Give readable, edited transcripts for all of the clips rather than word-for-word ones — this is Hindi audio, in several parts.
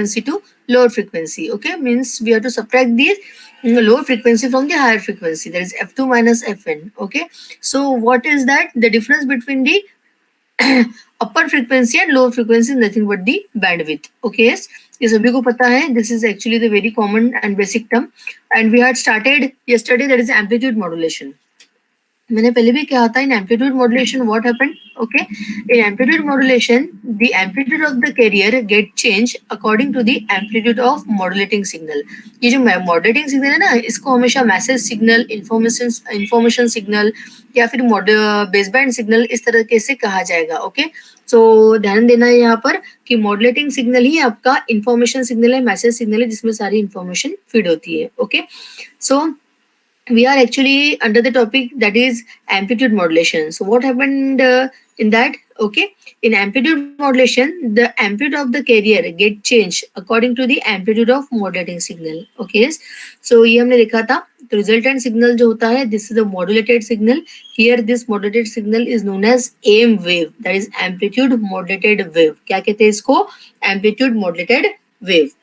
frequency to lower frequency. Okay, means we have to subtract the lower frequency from the higher frequency. That is f2 minus fn. Okay, so what is that? The difference between the upper frequency and lower frequency is nothing but the bandwidth. Okay, yes, ये सभी को पता है. This is actually the very common and basic term, and we had started yesterday. That is amplitude modulation. मैंने पहले भी कहा था in amplitude modulation what happened. Okay, in amplitude modulation the amplitude of the carrier get change according to the amplitude of modulating signal. ये जो मॉड्यूलेटिंग सिग्नल है ना, इसको हमेशा मैसेज सिग्नल, इंफॉर्मेशन सिग्नल या फिर बेस बैंड सिग्नल इस तरीके से कहा जाएगा. ओके, सो ध्यान देना है यहाँ पर कि मॉड्यूलेटिंग सिग्नल ही आपका इंफॉर्मेशन सिग्नल है, मैसेज सिग्नल है, जिसमें सारी इंफॉर्मेशन फीड होती है. Okay, so we are actually under the topic that is amplitude modulation. So what happened in that? Okay, in amplitude modulation the amplitude of the carrier get changed according to the amplitude of modulating signal. Okay, yes. So ये हमने देखा था. तो resultant signal जो होता है, this is the modulated signal. Here this modulated signal is known as AM wave, that is amplitude modulated wave. क्या कहते हैं इसको? Amplitude modulated wave.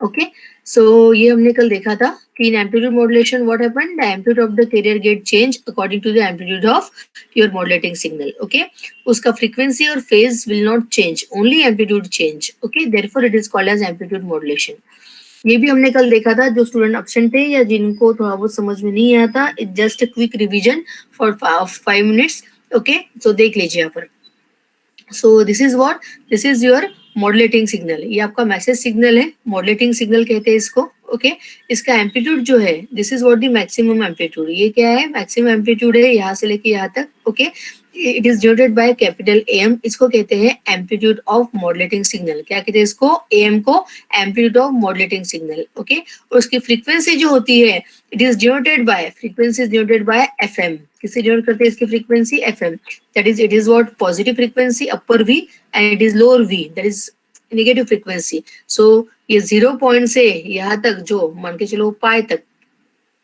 Okay, so ये हमने कल देखा था कि in amplitude modulation what happened, the amplitude of the carrier get change according to the amplitude of your modulating signal. Okay, उसका फ्रीक्वेंसी और phase will not change, only amplitude change. Okay, therefore it is called as amplitude modulation. ये भी हमने कल देखा था. जो स्टूडेंट एब्सेंट थे या जिनको थोड़ा बहुत समझ में नहीं आया था, it just quick revision for 5 minutes. Okay, so देख लीजिए यहाँ पर. So this is what, this is your modulating signal. ये आपका मैसेज सिग्नल है, मॉड्यूलेटिंग सिग्नल कहते हैं इसको. ओके, इसका एम्पलीट्यूड जो है, this is what the maximum amplitude. ये क्या है? मैक्सिमम एम्पलीट्यूड है यहाँ से लेके यहाँ तक. Okay, it is denoted by capital M. इसको कहते हैं एम्पलीट्यूड ऑफ मॉड्यूलेटिंग सिग्नल. क्या कहते हैं इसको? एम को amplitude of modulating signal. Okay, और उसकी फ्रीक्वेंसी जो होती है, it is denoted by, frequency is denoted by F M. किससे डिनोट करते हैं इसकी frequency? F M. That is, it is what, positive frequency upper V, and it is lower V, that is negative frequency. So ये 0 पॉइंट से यहाँ तक जो मान के चलो पाई तक.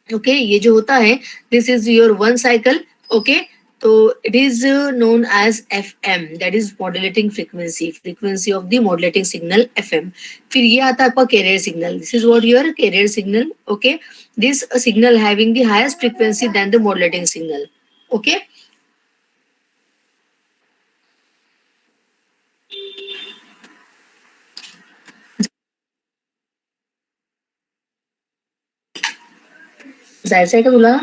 ओके, ये जो होता है, this is your 1 cycle. Okay, तो it is known as F M, that is modulating frequency, frequency of the modulating signal F M. फिर ये आता है आपका carrier signal. This is what your carrier signal. Okay, this signal having the highest frequency then the modulating signal. Okay, जायचं आहे का तुला?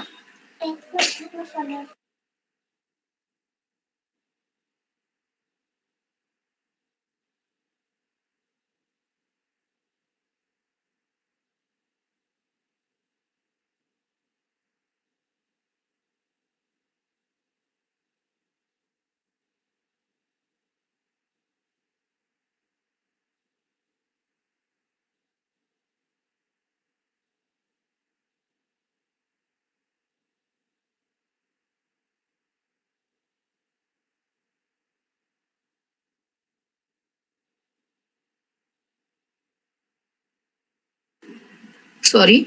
Sorry.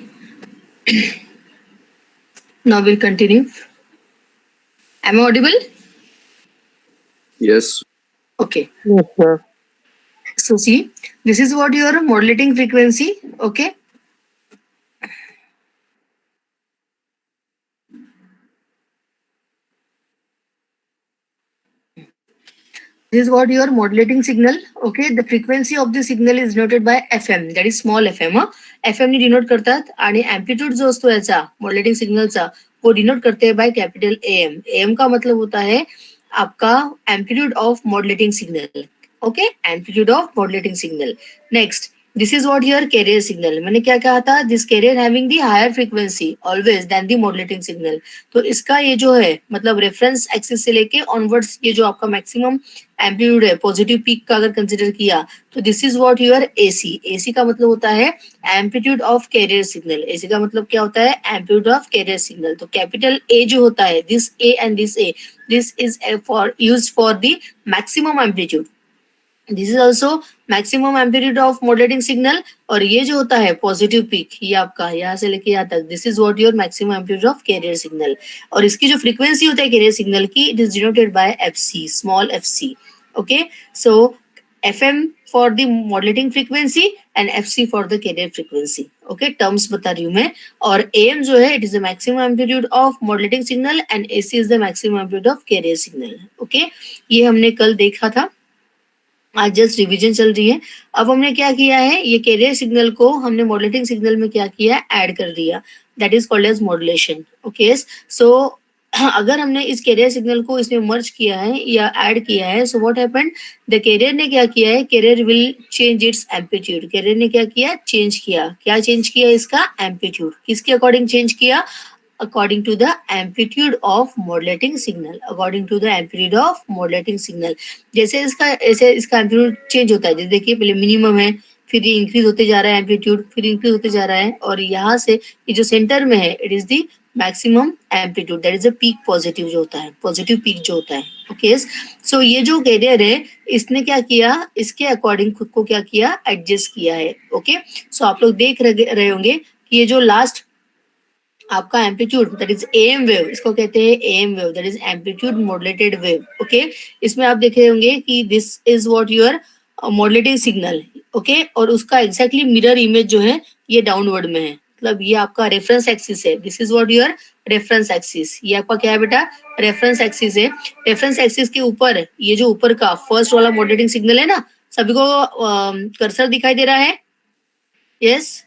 Now we'll continue. Am I audible? Yes. Okay. Yes, sir. So see, this is what your modulating frequency. Okay. This is what your modulating signal. Okay, the frequency of the signal is denoted by FM, that is small fm. FM ने डिनोट करतात आणि एम्पलीट्यूड जो असतो याचा मॉड्युलेटिंग सिग्नलचा, वो डिनोट करते हैं बाय कैपिटल एम. एम का मतलब होता है आपका amplitude of modulating signal. Okay, amplitude of modulating signal. Next, this is what your carrier signal. मैंने क्या कहा था? This carrier having the higher frequency always then the modulating signal. तो इसका ये जो है मतलब रेफरेंस एक्सिस से लेके ऑनवर्ड्स ये जो आपका मैक्सिमम एम्पलीट्यूड है, पॉजिटिव पीक का अगर कंसिडर किया, तो this is what your AC. AC का मतलब होता है amplitude of carrier signal. AC का मतलब क्या होता है? Amplitude of carrier signal. तो कैपिटल ए जो होता है, this A and this A, this is for used for the maximum amplitude. This is also maximum amplitude of modulating signal. और ये जो होता है पॉजिटिव पीक, ये आपका यहाँ से लेके यहाँ तक, this is what your maximum amplitude of carrier signal. और इसकी जो फ्रीक्वेंसी होता है कैरियर सिग्नल की, it is denoted by F C, small F C. Okay, so FM for the modulating frequency and FC for the carrier frequency. Okay, terms बता रही हूँ मैं. और AM जो है it is the maximum amplitude of modulating signal and AC is the maximum amplitude of carrier signal. Okay, ये हमने कल देखा था, आज जस्ट रिवीजन चल रही है. अब हमने क्या किया है, ये कैरियर सिग्नल को हमने मॉड्यूलेटिंग सिग्नल में क्या किया, ऐड कर दिया. That is called as modulation. Okay, so अगर हमने इस कैरियर सिग्नल को इसमें मर्ज किया है या ऐड किया है, so what happened, the carrier ने क्या किया है, carrier will change its amplitude. Carrier ने क्या किया, चेंज किया. क्या चेंज किया, इसका एम्पलीट्यूड. किसके अकॉर्डिंग चेंज किया, according to the amplitude of modulating signal. According to the amplitude of modulating signal. जैसे इसका ऐसे इसका एम्पलीट्यूड चेंज होता है. जैसे देखिए पहले मिनिमम है, फिर ये इंक्रीज होते जा रहा है एम्पलीट्यूड, फिर इंक्रीज होते जा रहा है, और यहाँ से ये जो सेंटर में है it is the maximum amplitude. That is a peak positive जो होता है, पॉजिटिव पीक जो होता है. ओके, सो ये जो कैरियर है इसने क्या किया, इसके अकॉर्डिंग खुद को क्या किया, एडजस्ट किया है. ओके, सो आप लोग देख रहे होंगे कि ये जो लास्ट आपका amplitude that is M wave, इसको कहते हैं M wave, that is amplitude modulated wave. Okay, इसमें आप देख रहे होंगे कि this is what your modulating signal. Okay, और उसका एग्जैक्टली मिरर इमेज जो है ये डाउनवर्ड में है, मतलब ये आपका रेफरेंस एक्सिस है. This is what your reference axis. ये आपका क्या है बेटा, रेफरेंस एक्सिस है. रेफरेंस एक्सिस के ऊपर ये जो ऊपर का फर्स्ट वाला मॉड्यूलेटिंग सिग्नल है ना, सभी को कर्सर दिखाई दे रहा है. यस,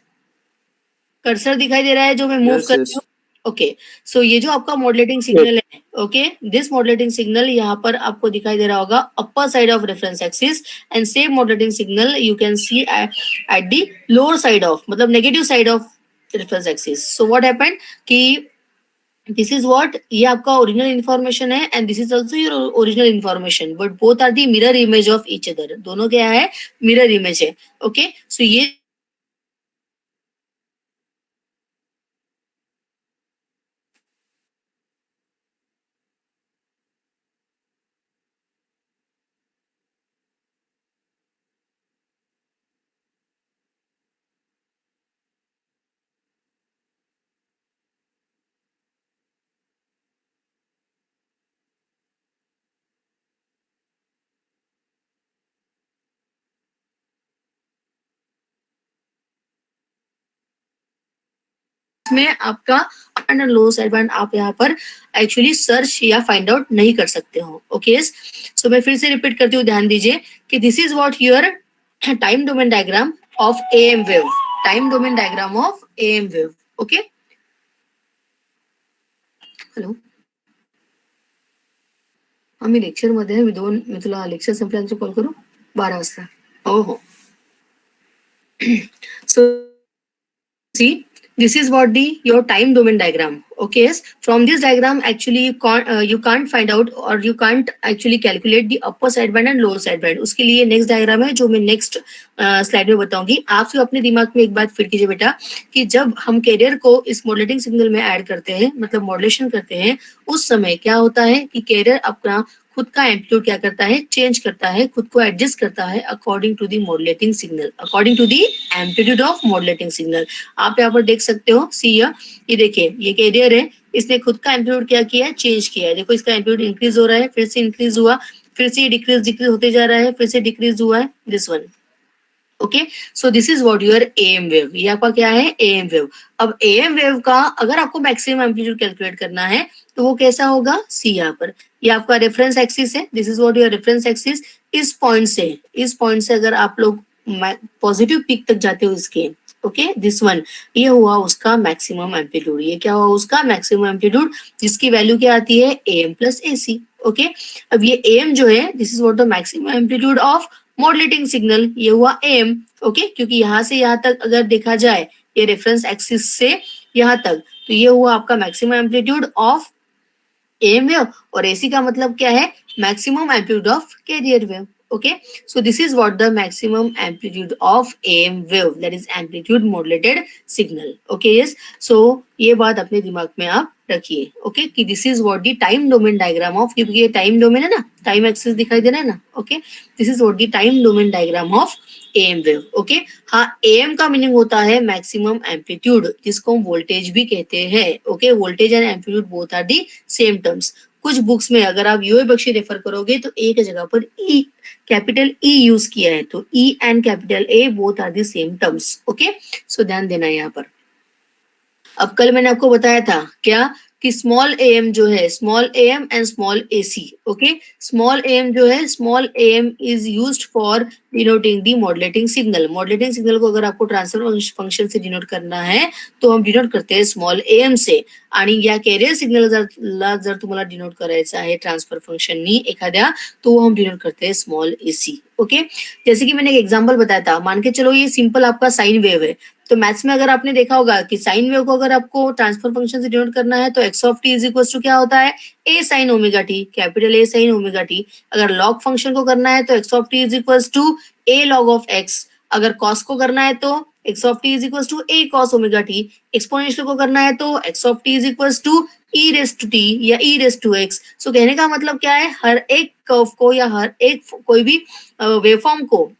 कर्सर दिखाई दे रहा है जो मैं मूव कर रही हूँ. ओके, सो ये जो आपका मॉड्यूलेटिंग सिग्नल है, ओके, दिस मॉड्यूलेटिंग सिग्नल यहाँ पर आपको दिखाई दे रहा होगा upper side of reference axis, and same modulating signal you can see at the lower side of, मतलब negative side of reference axis. So what happened कि दिस इज व्हाट, ये आपका ओरिजिनल इन्फॉर्मेशन है and this is also your original information, but both are the mirror image of each other. दोनों क्या है, मिरर इमेज है. ओके, सो ये में आपका एंड लो साइड बैंड आप यहाँ पर एक्चुअली सर्च या फाइंड आउट नहीं कर सकते हो. ओके, सो मैं फिर से रिपीट करती हूँ, ध्यान दीजिए कि this is what your time domain diagram of am wave. Time domain diagram of am wave. Okay, hello, आम्ही लेक्चर मध्ये आहे. मी तुला लेक्चर संपल्यानंतर कॉल करू 12 वाजता. हो हो. सो see, this is what the your time domain diagram. Okay, yes, from this diagram actually you can't find out or you can't actually calculate the upper sideband and lower sideband. उसके लिए next diagram है जो मैं next slide में बताऊंगी. आप सिर्फ अपने दिमाग में एक बात फिट कीजिए बेटा कि जब हम कैरियर को इस मॉड्यूलेटिंग सिग्नल में ऐड करते हैं, मतलब मॉड्यूलेशन करते हैं, उस समय क्या होता है कि कैरियर अपना खुद का एम्पलीट्यूड क्या करता है, चेंज करता है, खुद को एडजस्ट करता है according to the modulating signal, according to the amplitude of modulating signal. आप यहाँ पर देख सकते हो, सी ये देखिए ये कैरियर है, इसने खुद का एम्पलीट्यूड क्या किया है, चेंज किया है. देखो इसका एम्पलीट्यूड इंक्रीज हो रहा है, फिर से इंक्रीज हुआ, फिर से डिक्रीज डिक्रीज होते जा रहा है, फिर से डिक्रीज हुआ है, this one. Okay, so this is what your AM wave. ये आपका क्या है, एएम वेव. अब एएम वेव का अगर आपको मैक्सिमम एम्पलीट्यूड कैलकुलेट करना है तो वो कैसा होगा, सी यहाँ पर ये आपका रेफरेंस एक्सिस है. This is what your reference axis. इस पॉइंट से अगर आप लोग पॉजिटिव पीक तक जाते हो इसके, ओके, दिस वन, ये हुआ उसका मैक्सिमम एम्पलीट्यूड. ये क्या हुआ उसका मैक्सिमम एम्पलीट्यूड, जिसकी वैल्यू क्या आती है, एएम प्लस एसी. ओके, अब ये एएम जो है this is what the maximum amplitude of modulating signal. ये हुआ एम. ओके, क्योंकि यहाँ से यहाँ तक अगर देखा जाए ये रेफरेंस एक्सिस से यहाँ तक, तो ये हुआ आपका maximum amplitude of M wave, और एसी का मतलब क्या है, maximum amplitude of carrier wave. Okay, so this is what the maximum amplitude of M wave, that is amplitude modulated signal. Okay, yes, so ये बात अपने दिमाग में आप रखिए. ओके, कि this is what the time domain diagram of, क्योंकि ये टाइम डोमेन है ना, टाइम एक्सिस दिखाई दे रहा है ना. Okay, this is what the time domain diagram of M wave. Okay, हाँ, एम का मीनिंग होता है मैक्सिमम एम्पलीट्यूड, जिसको हम वोल्टेज भी कहते हैं. Okay, voltage and amplitude both are the same terms. कुछ बुक्स में अगर आप यूए बख्शी रेफर करोगे तो ए की जगह पर ई, कैपिटल ई यूज किया है, तो E and capital A both are the same terms. Okay, so ध्यान देना यहाँ पर। अब कल मैंने आपको बताया था क्या कि स्मॉल ए एम जो है, small A M and small A C. Okay, small A M जो है, small A M is used for denoting the modulating signal. Modulating signal को अगर आपको ट्रांसफर फंक्शन से डिनोट करना है तो हम डिनोट करते हैं स्मॉल ए एम से। आणि या कॅरियर सिग्नल जर तुम्हाला डिनोट करायचं आहे ट्रान्सफर फंक्शननी एखाद्या, तो वो हम डिनोट करते हैं स्मॉल ए सी। ओके, जैसे कि मैंने एक एग्जांपल बताया था, मान के चलो ये सिंपल आपका साइन वेव है, तो मैथ्स में अगर आपने देखा होगा कि साइन वेव को अगर आपको ट्रांसफर फंक्शन से डिनोट करना है तो X of T is equal to क्या होता है, A sine omega T, capital A sine omega T. अगर लॉग फंक्शन को करना है तो X of T is equal to A log of X. अगर कॉस को करना है तो X of T is equal to A cos omega T. Exponential को करना है तो X of T is equal to E raise to T या ई रेस टू एक्स। सो कहने का मतलब क्या है, हर एक कर्व को या हर एक कोई भी वेवफॉर्म को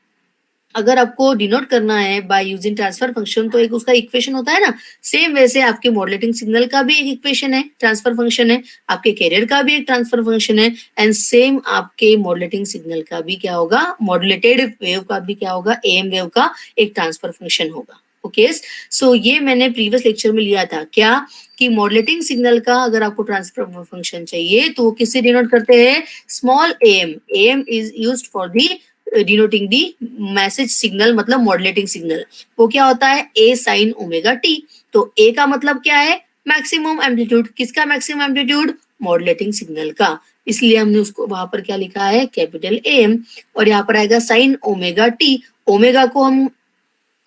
अगर आपको डिनोट करना है बाय यूजिंग ट्रांसफर फंक्शन तो एक उसका इक्वेशन होता है ना, सेम वैसे आपके मॉड्यूलेटिंग सिग्नल का भी एक इक्वेशन है, ट्रांसफर फंक्शन है, आपके कैरियर का भी एक ट्रांसफर फंक्शन है, एंड सेम आपके मॉड्यूलेटिंग सिग्नल का भी क्या होगा, मॉड्यूलेटेड वेव का भी क्या होगा, एम वेव का एक ट्रांसफर फंक्शन होगा। ओके, सो ये मैंने प्रीवियस लेक्चर में लिया था क्या कि मॉड्यूलेटिंग सिग्नल का अगर आपको ट्रांसफर फंक्शन चाहिए तो वो किससे डिनोट करते हैं, small M. M is used for the denoting the message signal, मतलब मॉड्यूलेटिंग सिग्नल। वो क्या होता है, ए साइन ओमेगा टी। तो ए का मतलब क्या है, मैक्सिमम एम्पलीट्यूड। किसका मैक्सिमम एम्पलीट्यूड, मॉड्यूलेटिंग सिग्नल का। इसलिए हमने उसको वहां पर क्या लिखा है, कैपिटल एम। और यहाँ पर आएगा साइन ओमेगा टी। ओमेगा को हम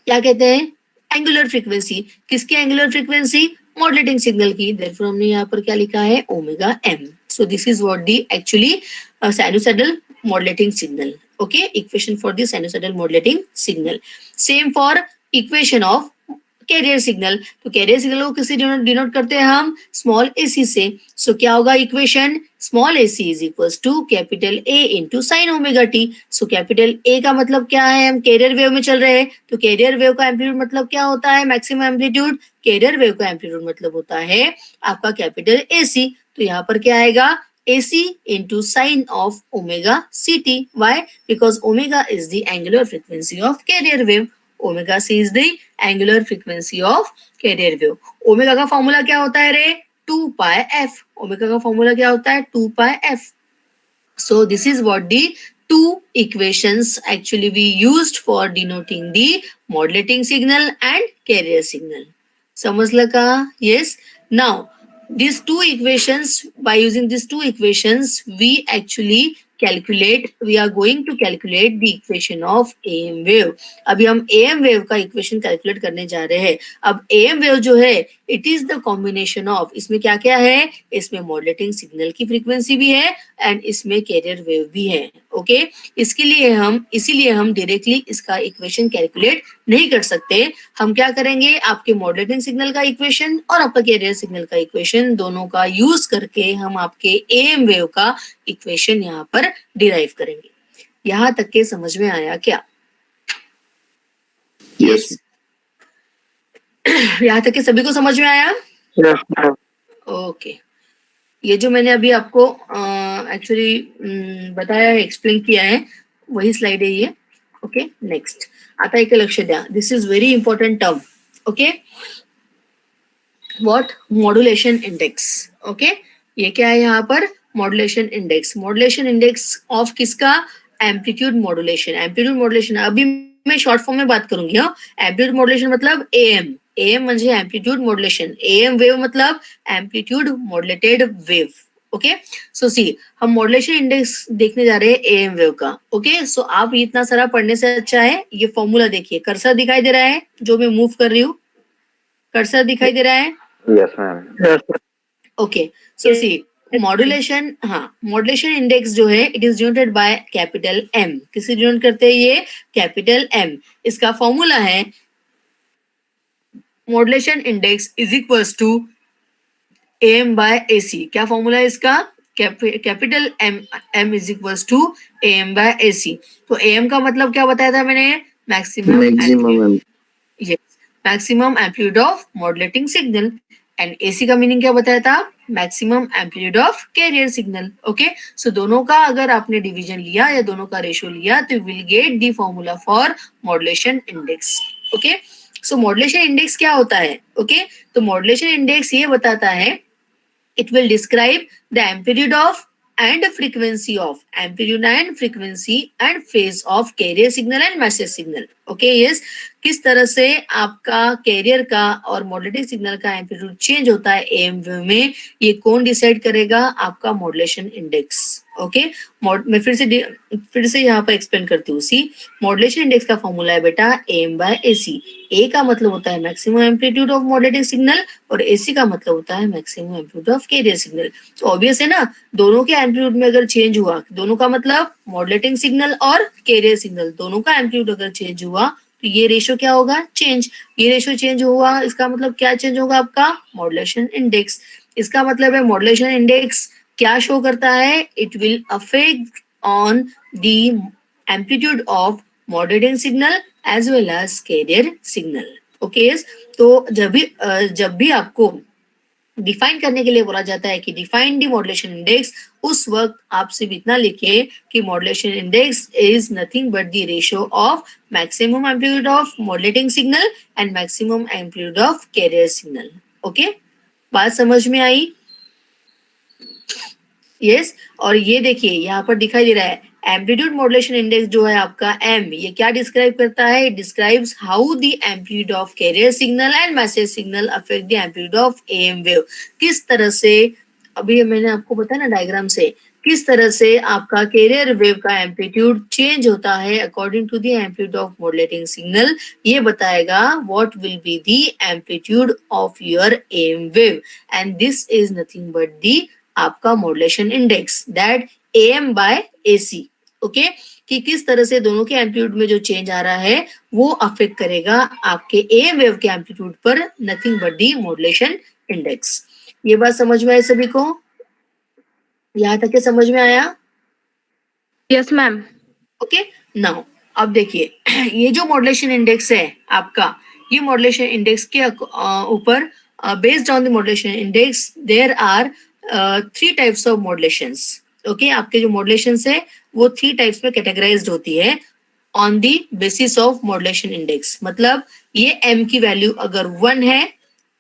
क्या कहते हैं, एंगुलर फ्रीक्वेंसी। किसकी एंगुलर फ्रीक्वेंसी, मॉड्यूलेटिंग सिग्नल की। देयरफॉर हमने यहाँ पर क्या लिखा है, omega M. So this is what the actually sinusoidal modulating signal. Okay, equation for the sinusoidal modulating signal. Same for equation of carrier signal. तो कैरियर सिग्नल को किससे डिनोट करते हैं हम, स्मॉल ए सी से। सो क्या होगा equation, small A C is equal to capital A into sine omega T. So capital A का मतलब क्या है, हम कैरियर वेव में चल रहे हैं तो कैरियर वेव का एम्पलीट्यूड मतलब क्या होता है, मैक्सिमम एम्पलीट्यूड। कैरियर वेव का एम्पलीट्यूड मतलब होता है आपका कैपिटल ए सी। तो यहाँ पर क्या आएगा, AC into sine of omega ct. Why? Because omega is the angular frequency of carrier wave. Omega c is the angular frequency of carrier wave. Omega का फॉर्मूला क्या होता है रे, 2 pi f. Omega का फॉर्मूला क्या होता है, 2 pi f. So this is what the two equations actually we used for denoting the modulating signal and carrier signal. समझ लगा? Yes. Now these two equations, by using these two equations we actually calculate, we are going to calculate the equation of AM wave. अभी हम AM wave का equation calculate करने जा रहे हैं। अब AM wave जो है it is the combination of, इसमें क्या क्या है, इसमें modulating signal की frequency भी है एंड इसमें carrier wave भी है। ओके, इसीलिए हम डायरेक्टली इसका इक्वेशन कैलकुलेट नहीं कर सकते। हम क्या करेंगे, आपके मॉड्यूलेटिंग सिग्नल का इक्वेशन और आपका कैरियर सिग्नल का इक्वेशन दोनों का यूज करके हम आपके एम वेव का इक्वेशन यहाँ पर डिराइव करेंगे। यहाँ तक के समझ में आया क्या? यस। यहाँ तक के सभी को समझ में आया? ओके, ये जो मैंने अभी आपको एक्चुअली बताया है, एक्सप्लेन किया है, वही स्लाइड है ये। ओके, नेक्स्ट आता है, लक्ष्य द्या, this is very important term. Okay, what, modulation index. Okay, ये क्या है यहाँ पर, modulation index. Modulation index of किसका, एम्पलीट्यूड मॉड्यूलेशन। एम्पलीट्यूड मॉड्यूलेशन अभी मैं शॉर्ट फॉर्म में बात करूंगी। हाँ, एम्पलीट्यूड मॉड्यूलेशन मतलब एएम। एएम म्हणजे एम्पलीट्यूड मॉड्यूलेशन, एएम वेव मतलब amplitude modulated wave. Okay, so सी, हम मॉड्यूलेशन इंडेक्स देखने जा रहे हैं एएम वेव का। ओके, सो आप इतना सारा पढ़ने से अच्छा है ये फॉर्मूला देखिए। कर्सर दिखाई दे रहा है जो मैं मूव कर रही हूँ, कर्सर दिखाई दे रहा है? Yes ma'am. Okay, so C, modulation, हाँ, मॉड्यूलेशन इंडेक्स जो है it is denoted by capital M. किससे डिनोट करते हैं ये, कैपिटल एम। इसका फॉर्मूला है modulation index is equals to M by AC. क्या फॉर्मूला है इसका, capital M, M is equals to M by AC. तो एम का मतलब क्या बताया था मैंने, maximum maximum maximum amplitude of modulating signal. And AC का मीनिंग क्या बताया था, maximum amplitude of carrier signal. Okay, so दोनों का अगर आपने डिवीजन लिया या दोनों का रेशियो लिया तो will get the formula for modulation index. Okay, so modulation index क्या होता है? ओके, तो मॉड्यूलेशन इंडेक्स ये बताता है, it will describe the amplitude of and frequency of amplitude and frequency and phase of carrier signal and message signal. Okay, yes, किस तरह से आपका कैरियर का और मॉड्यूलेटिंग सिग्नल का एम्पलीट्यूड चेंज होता है एएम वेव में, ये कौन डिसाइड करेगा? आपका मॉड्यूलेशन इंडेक्स। ओके, मैं फिर से यहाँ पर एक्सप्लेन करती हूँ। सी, मॉड्यूलेशन इंडेक्स का फॉर्मूला है बेटा एम बाय एसी। ए का मतलब होता है maximum amplitude of modulating signal और एसी का मतलब होता है maximum amplitude of carrier signal. तो ऑब्वियस है ना, दोनों के एम्पलीट्यूड में अगर चेंज हुआ, दोनों का मतलब मॉड्यूलेटिंग सिग्नल और कैरियर सिग्नल दोनों का एम्पलीट्यूड अगर चेंज हुआ तो ये रेशियो क्या होगा? चेंज। ये रेशियो चेंज हुआ, इसका मतलब क्या चेंज होगा? आपका मॉड्यूलेशन इंडेक्स। इसका मतलब है मॉड्यूलेशन इंडेक्स क्या शो करता है? It will affect on the amplitude of modulating signal as well as carrier signal. Okay, तो जब भी आपको डिफाइन करने के लिए बोला जाता है कि डिफाइन द मॉड्यूलेशन इंडेक्स, उस वक्त आप सिर्फ इतना लिखे कि modulation index is nothing but the ratio of maximum amplitude of modulating signal and maximum amplitude of carrier signal. Okay, बात समझ में आई? यस, और ये देखिए यहाँ पर दिखाई दे रहा है एम्पलीट्यूड मॉड्यूलेशन इंडेक्स जो है आपका एम, ये क्या डिस्क्राइब करता है? It describes how the amplitude of carrier signal and message signal affect the amplitude of am wave. किस तरह से, अभी मैंने आपको बताया ना डायग्राम से, किस तरह से आपका कैरियर वेव का एम्पलीट्यूड चेंज होता है according to the amplitude of modulating signal. ये बताएगा what will be the amplitude of your AM wave, and this is nothing but the आपका modulation index that AM by A C. Okay, कि किस तरह से दोनों के एम्पलीट्यूड में जो चेंज आ रहा है वो अफेक्ट करेगा आपके एएम वेव के एम्पलीट्यूड पर, nothing but the modulation index. ये बात समझ में आई सभी को? यहाँ तक के समझ में आया? Yes ma'am. ओके, नाउ अब देखिए ये जो मॉड्यूलेशन इंडेक्स है आपका, ये मॉड्यूलेशन इंडेक्स के ऊपर based on the modulation index there are 3 types of modulations. Okay, आपके जो मॉड्यूलेशंस है वो 3 टाइप्स में कैटेगराइज्ड होती है on the basis of modulation index. मतलब ये m की वैल्यू अगर 1 है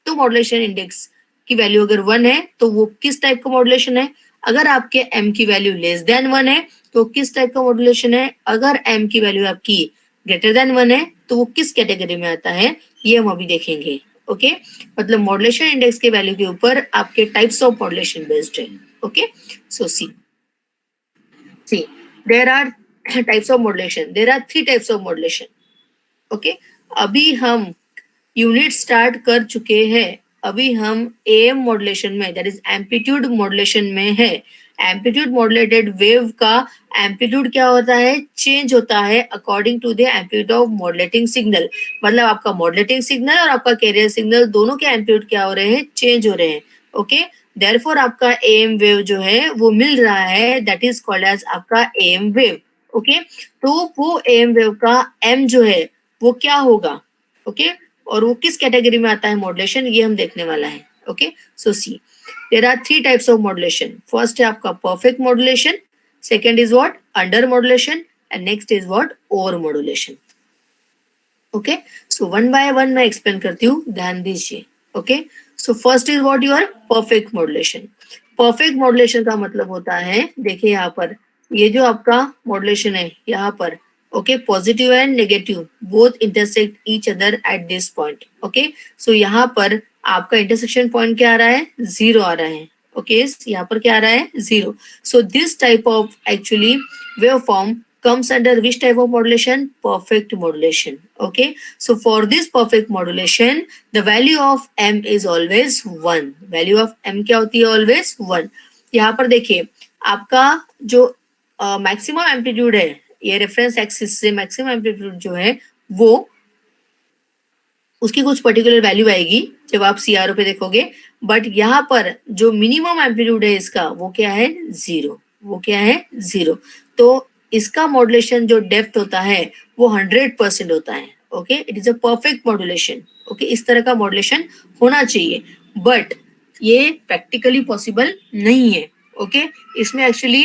तो मॉड्यूलेशन इंडेक्स की वैल्यू अगर 1 है तो वो किस टाइप का मॉड्यूलेशन है? अगर आपके m की वैल्यू लेस देन 1 है तो किस टाइप का मॉड्यूलेशन है? अगर m की वैल्यू आपकी ग्रेटर देन 1 है तो वो किस कैटेगरी में आता है, ये हम अभी देखेंगे। ओके, मतलब मॉड्यूलेशन इंडेक्स के वैल्यू के ऊपर आपके टाइप्स ऑफ मॉड्यूलेशन बेस्ड है। Okay, so see there are types of modulation, there are 3 types of modulation. Okay, अभी हम यूनिट स्टार्ट कर चुके हैं, अभी हम एएम मॉड्यूलेशन में, दैट इज एम्पलीट्यूड मॉड्यूलेशन में है। एम्पलीट्यूड मॉड्यूलेटेड वेव का एम्पलीट्यूड क्या होता है? चेंज होता है according to the amplitude of modulating signal. मतलब आपका मॉड्यूलेटिंग सिग्नल और आपका कैरियर सिग्नल दोनों के एम्पलीट्यूड क्या हो रहे हैं? चेंज हो रहे हैं। ओके, देयरफॉर आपका एएम वेव जो है वो मिल रहा है, दैट इज कॉल्ड एज आपका एएम वेव। ओके, तो वो एएम वेव का एम जो है वो क्या होगा? ओके, और वो किस कैटेगरी में आता है मॉड्यूलेशन, ये हम देखने वाला है। Okay, so see there are 3 types of modulation. First है आपका perfect modulation, second is what? Under modulation, and next is what? Over modulation. Okay, so one by one मैं एक्सप्लेन करती हूँ, ध्यान दीजिए। Okay, so first is what? Your perfect modulation. Perfect modulation का मतलब होता है, देखिए यहाँ पर ये जो आपका मॉड्यूलेशन है यहाँ पर, okay, positive and negative both intersect each other at this point. Okay, so यहाँ पर आपका इंटरसेक्शन पॉइंट क्या आ रहा है? 0 आ रहा है। ओके, यहाँ पर क्या आ रहा है? 0। So this type of actually wave form comes under which type of modulation? Perfect modulation. Okay, so for this perfect modulation the value of m is always 1. value of m क्या होती है? always 1. यहाँ पर देखिए आपका जो मैक्सिमम एम्पलीट्यूड है, ये रेफरेंस एक्सिस से मैक्सिमम एम्पलीट्यूड जो है वो उसकी कुछ पर्टिकुलर वैल्यू आएगी जब आप सीआरओ पे देखोगे, बट यहाँ पर जो मिनिमम एम्पलीट्यूड है इसका वो क्या है? 0। वो क्या है? 0। तो इसका मॉड्यूलेशन जो डेप्थ होता है वो 100% होता है। Okay, it is a perfect modulation. Okay, इस तरह का मॉड्यूलेशन होना चाहिए, बट ये प्रैक्टिकली पॉसिबल नहीं है. ओके, इसमें एक्चुअली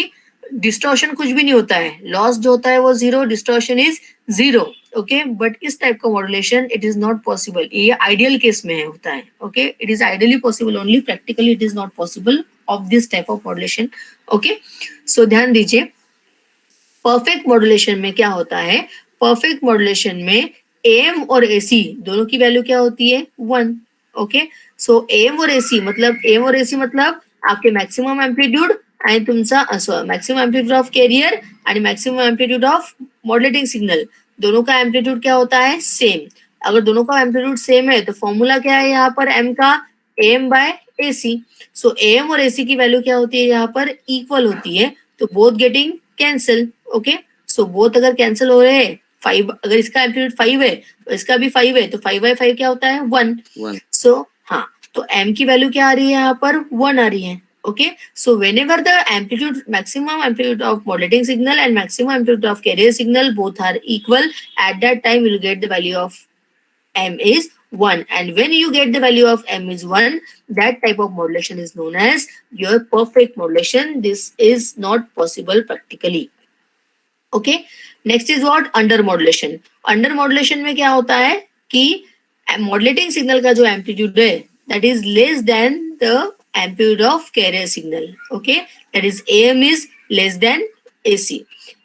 डिस्टॉर्शन कुछ भी नहीं होता है, लॉस जो होता है वो zero, distortion is zero. Okay, but इस टाइप का modulation it is not possible. ये आइडियल केस में होता है. Okay, it is ideally possible only, practically it is not possible of this type of modulation. Okay, so ध्यान दीजिए, परफेक्ट मॉड्यूलेशन में क्या होता है, परफेक्ट मॉड्यूलेशन में एम और एसी दोनों की वैल्यू क्या होती है, 1. ओके, सो एम और एसी मतलब, एम और एसी मतलब आपके मॅक्सिमम एम्प्लिट्यूड आणि तुमचा मॅक्सिमम एम्प्लिट्यूड ऑफ कॅरियर आणि maximum amplitude of modulating signal, दोनों का एम्प्लिट्यूड क्या होता है, सेम. अगर दोनों का एम्प्लिट्यूड सेम है तो फॉर्मूला क्या है यहाँ पर एम का, M by AC. So M और एसी की वैल्यू क्या होती है यहाँ पर, इक्वल होती है. तो both getting cancel. Okay, so both अगर कैंसिल हो रहे हैं, 5, अगर इसका एम्प्लीट्यूड 5 है तो इसका भी 5 है, तो 5/5 क्या होता है, 1. सो हाँ, तो एम की वैल्यू क्या आ रही है यहाँ पर, 1 आ रही है. Okay, so whenever the amplitude, maximum amplitude of modulating signal and maximum amplitude of carrier signal both are equal, at that time you will get the value of m is 1. And when you get the value of m is 1, that type of modulation is known as your perfect modulation. This is not possible practically. Okay, next is what, under modulation. Under modulation में क्या होता है कि मॉड्यूलेटिंग सिग्नल का जो एम्पलीट्यूड है that is less then the amplitude of carrier signal. Okay, that is M is less then AC.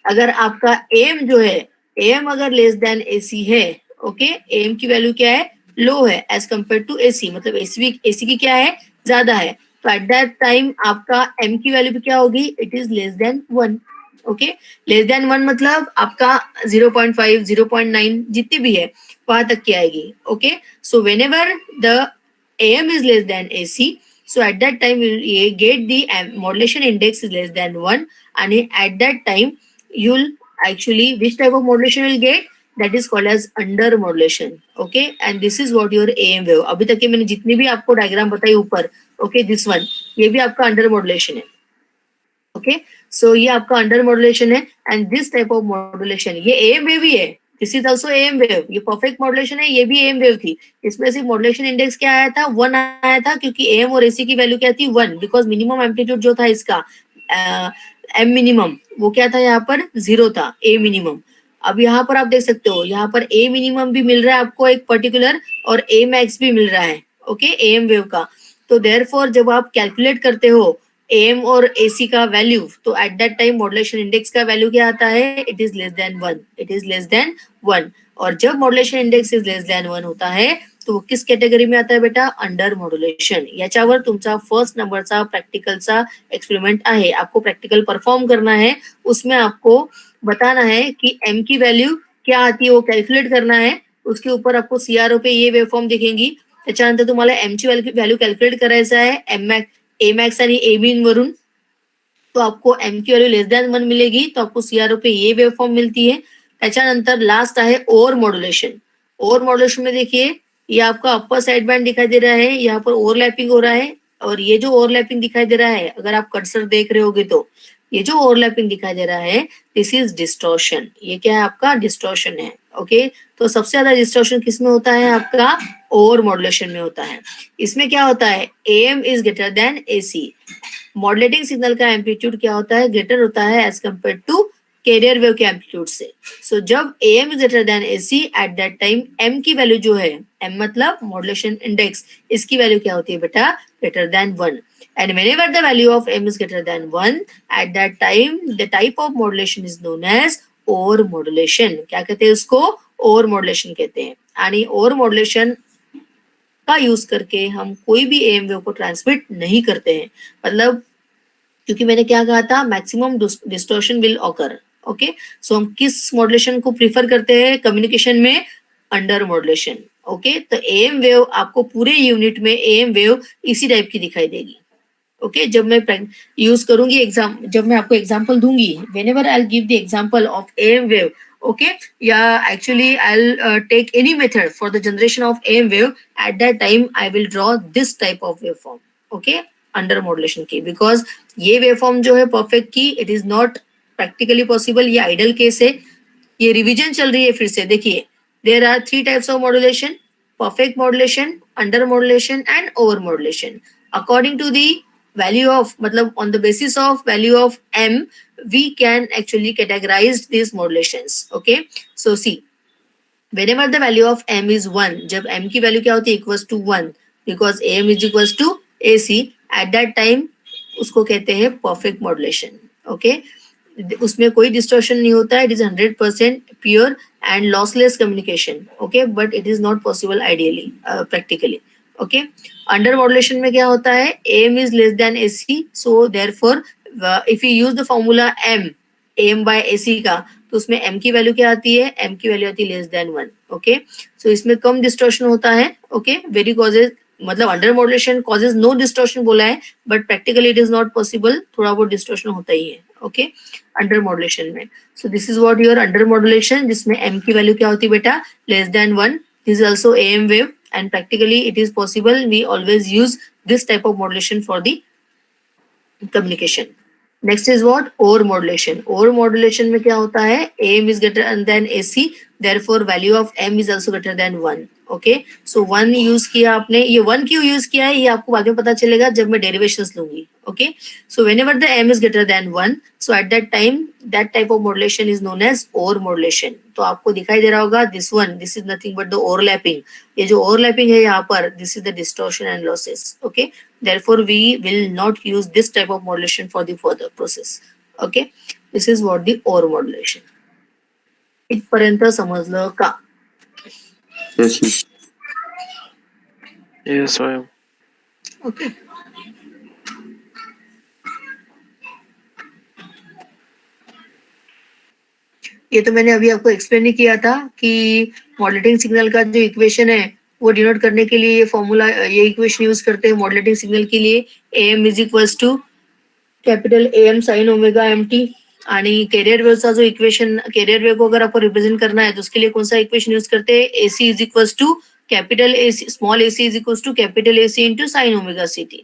अगर आपका एम जो है, एम अगर लेस देन एसी है, ओके, एम की वैल्यू क्या है, लो है एज कंपेयर टू एसी, मतलब एसी की क्या है, ज्यादा है. तो एट दैट टाइम आपका एम की वैल्यू भी क्या होगी, it is less than 1. Okay, less than 1 मतलब आपका 0.5, 0.9 जितनी भी है वहां तक की आएगी. Okay, so when ever the AM is less than AC, so at that time you get the modulation index is less than 1, and at that time you'll actually, which type of modulation will get, that is called as under modulation. Okay, and this is what your AM wave. अभी तक के मैंने जितनी भी आपको डायग्राम बताई ऊपर, ओके, दिस वन, ये भी आपका अंडर मॉड्यूलेशन है. ओके, सो ये आपका अंडर मॉड्यूलेशन है. And this type of modulation, ये एम वेव ही है, this is also m wave. ये परफेक्ट मॉड्यूलेशन है, ये भी एम वेव थी. इसमें सिर्फ मॉड्यूलेशन इंडेक्स क्या आया था, 1 आया था, क्योंकि एम और एसी की वैल्यू क्या थी, 1, बिकॉज मिनिमम एम्पलीट्यूड जो था इसका एम मिनिमम वो क्या था, यहाँ पर 0 था, ए मिनिमम. अब यहाँ पर आप देख सकते हो, यहाँ पर ए मिनिमम भी मिल रहा है आपको एक पर्टिकुलर, और ए मैक्स भी मिल रहा है. ओके, एम वेव का. तो देयरफॉर जब आप कैलकुलेट करते हो एम और एसी का वैल्यू, तो eight that time modulation index का वैल्यू क्या आता है, it is less than 1. It is less than 1. और जब modulation index is less than 1 होता है तो वो किस कैटेगरी में आता है बेटा, अंडर मॉड्यूलेशन. याच्यावर तुमचा फर्स्ट नंबरचा प्रॅक्टिकलचा एक्सपेरिमेंट आहे. आपको प्रॅक्टिकल परफॉर्म करना है, उसमें आपको बताना है कि एम की वैल्यू क्या आती है वो कैलकुलेट करना है. उसके ऊपर आपको सीआरओ पे ये वेवफॉर्म दिखेंगी. त्याच्यानंतर तुम्हाला एम ची वैल्यू कैलकुलेट करायचं आहे एम ए मैक्स आणि ए बिन वरून. तो आपको एम की वैल्यू लेस देन 1 मिलेगी, तो आपको सीआरओ पे ये वेव फॉर्म मिलती है. त्याच्यानंतर लास्ट आहे ओव्हर मॉड्युलेशन. ओव्हर मॉड्युलेशन में देखिए, ये आपका अपर साइड बैंड दिखाई दे रहा है, यहाँ पर ओवरलैपिंग हो रहा है. और ये जो ओवरलैपिंग दिखाई दे रहा है, अगर आप कर्सर देख रहे होगे तो ये जो ओवरलैपिंग दिखाई दे रहा है, दिस इज डिस्टॉर्शन. ये क्या है, आपका डिस्टॉर्शन है. ओके, तो सबसे ज्यादा डिस्टॉर्शन किस में होता है, आपका ओवर मॉड्युलेशन में होता है. इसमें क्या होता है, M is greater than ac. Modulating signal का एम्पलीट्यूड क्या होता है, ग्रेटर होता है as compare to carrier wave के एम्पलीट्यूड से. सो जब m is greater than ac, at that time m की वैल्यू जो है, एम मतलब मॉड्यूलेशन इंडेक्स, इसकी वैल्यू क्या होती है बेटा, greater than 1. And whenever the value of m is greater than 1, at that time the type of modulation is known as over modulation. क्या कहते हैं उसको, ओवर मॉड्यूलेशन कहते हैं. आणि ओवर मॉड्यूलेशन का यूज करके हम कोई भी एम वेव को ट्रांसमिट नहीं करते हैं. मतलब क्योंकि मैंने क्या कहा था, maximum distortion will occur. Okay, so हम किस मॉड्यूलेशन को प्रीफर करते हैं कम्युनिकेशन में, अंडर मॉड्यूलेशन. ओके, तो एम वेव आपको पूरे यूनिट में एम वेव इसी टाइप की दिखाई देगी. ओके, जब मैं यूज करूंगी एग्जाम, जब मैं आपको एग्जांपल दूंगी, whenever I'll give the example of AM wave, okay, yeah, actually I'll take any method for the generation of AM wave, at that time I will draw this type of waveform. Okay, under modulation की, because ये waveform जो है perfect की, it is not practically possible. ये ideal case है. ये रिवीजन चल रही है फिर से, देखिए There are three types of modulation: perfect modulation, under modulation, and over modulation. According to the value of, matlab on the basis of value of m, we can actually categorize these modulations. Okay, so see, whenever the value of m is 1, जब m की value क्या होती है, equals to 1, because am is equals to ac, at that time उसको कहते हैं perfect modulation. Okay, उसमें कोई डिस्टॉर्शन नहीं होता है, it is 100% pure and lossless communication. Okay, but it is not possible ideally, practically. Okay, under modulation में क्या होता है, M is less than A C, so therefore if you use the formula M, M by A C का, तो उसमें एम की वैल्यू क्या आती है, एम की वैल्यू आती है लेस देन 1. ओके, सो इसमें कम डिस्टॉर्शन होता है. ओके, वेरी कॉजेज, मतलब under modulation causes no distortion बोला है, but practically it is not possible, थोड़ा बहुत डिस्टॉर्शन होता ही है. ओके, अंडर मॉड्यूलेशन में. So this is what your under modulation, जिसमें एम की वैल्यू क्या होती है बेटा, less than 1. This is also m wave, and practically it is possible, we always use this type of modulation for the communication. Next is what? Over modulation. Over modulation में क्या होता है? AM is greater than AC, therefore value of M is also greater than 1. Okay, so 1 use किया आपने, ये 1 क्यों यूज किया है ये आपको बाद में पता चलेगा जब मैं डेरिवेशंस लूंगी. Okay, so whenever the M is greater than 1, so at that time that type of modulation is known as over modulation. तो आपको दिखाई दे रहा होगा, this one, this is nothing but the overlapping. ये जो overlapping है यहाँ पर, this is the distortion and losses. Okay, therefore we will not use this type of modulation for the further process. Okay, this is what the over modulation. इथपर्यंत समजलं का? Yes, ma'am. Yes, ma'am. Okay, ये तो मैंने अभी आपको एक्सप्लेन ही किया था कि मॉडुलेटिंग सिग्नल का जो इक्वेशन है वो डिनोट करने के लिए ये फॉर्मूला, ये इक्वेशन यूज करते हैं मॉडुलेटिंग सिग्नल के लिए. M is equals to capital m sine omega m t. आणि कॅरियर वेव्हचा जो इक्वेशन, कॅरियर वेव को अगर आपको रिप्रेजेंट करना है तो उसके लिए कौन सा इक्वेशन यूज करते हैं, ac is equals to capital ac, small ac is equals to capital ac into sine omega c t.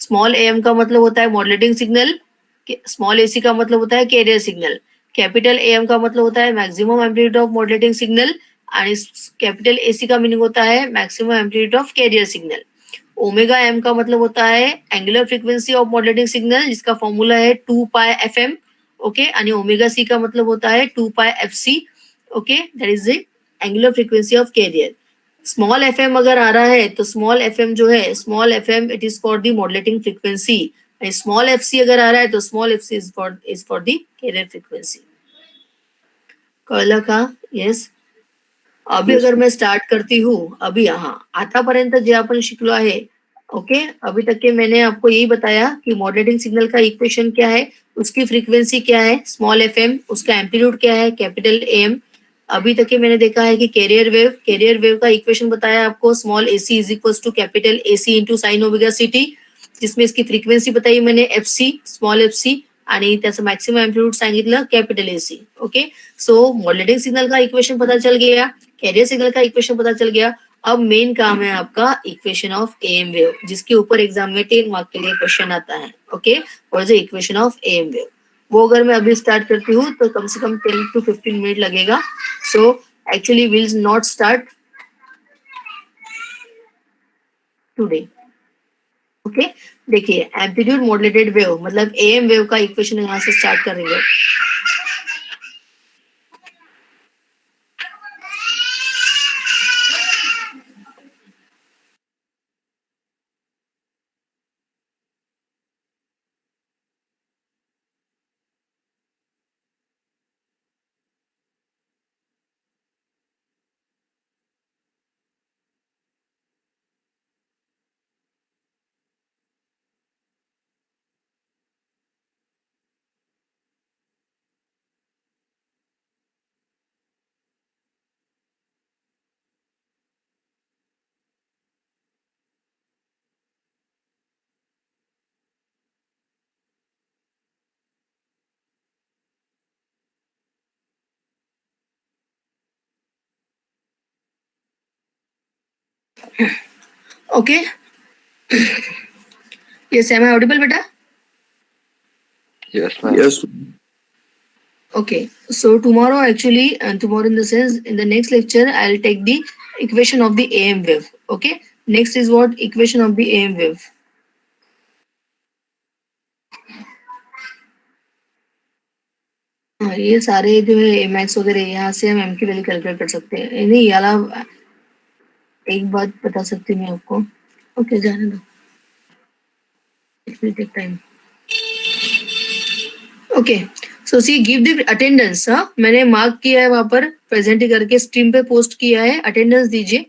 Small m का मतलब होता है मॉडुलेटिंग सिग्नल, स्मॉल एसी का मतलब होता है कैरियर सिग्नल, कैपिटल एम का मतलब होता है maximum amplitude of modulating signal, आणि कैपिटल एसी का मीनिंग होता है maximum amplitude of carrier signal. Omega M का मतलब होता है angular frequency of modulating signal, जिसका फॉर्मूला है 2 पाई एफ एम. ओके, आणि ओमेगा सी का मतलब होता है 2 pi F C. Okay, that is the angular frequency of carrier. Small F M अगर आ रहा है तो स्मॉल एफ एम जो है, small F m it is for the modulating frequency, and small F c अगर आ रहा है तो small F c is for the carrier frequency. कळलं का? येस. अभी Yes, अगर मैं स्टार्ट करती हूँ, अभी हाँ, आतापर्यंत जे आपण शिकलो आहे. ओके, अभी तक के मैंने आपको यही बताया कि मॉडुलेटिंग सिग्नल का इक्वेशन क्या है, उसकी फ्रीक्वेंसी क्या है स्मॉल एफ एम, उसका एम्पलीट्यूड क्या है कैपिटल एम. अभी तक के मैंने देखा है कि कैरियर वेव का इक्वेशन बताया आपको, small A C is equal to capital a c into sine omega c t, जिसमें इसकी फ्रीक्वेंसी बताई मैंने एफ सी, स्मॉल एफ सी, आणि त्याचं मॅक्सिमम एम्पलीट्यूड सांगितलं capital a C. Okay, so modulating signal का इक्वेशन पता चल गया, कैरियर सिग्नल का इक्वेशन पता चल गया. अब मेन काम है आपका इक्वेशन ऑफ एम वेव, जिसके ऊपर एग्जाम में 10 मार्क के लिए क्वेश्चन आता है. ओके, और जो इक्वेशन ऑफ एम वेव, वो अगर मैं अभी स्टार्ट करती हूँ तो कम से कम 10 to 15 मिनट लगेगा. So actually will not start today. Okay, देखिए एम्पलीट्यूड मॉडुलेटेड वेव मतलब एम वेव का इक्वेशन यहाँ से स्टार्ट करेंगे. Okay, yes, am I audible बेटा? Yes, ma'am. yes, ma'am. Okay, so tomorrow actually, tomorrow in the sense in the next lecture, I'll take the equation of the AM wave. Okay, next is what equation of the AM wave. हाँ, ये सारे जो है मैक्स वगैरह यहाँ से हम एम की वैल्यू कैलकुलेट कर सकते हैं। नहीं याला, एक बात बता सकती हूँ मैं आपको। ओके, जाने दो, it will take time. Okay, so see give the attendance. हाँ, मैंने मार्क किया है वहां पर, प्रेजेंट करके स्ट्रीम पे पोस्ट किया है, अटेंडेंस दीजिए।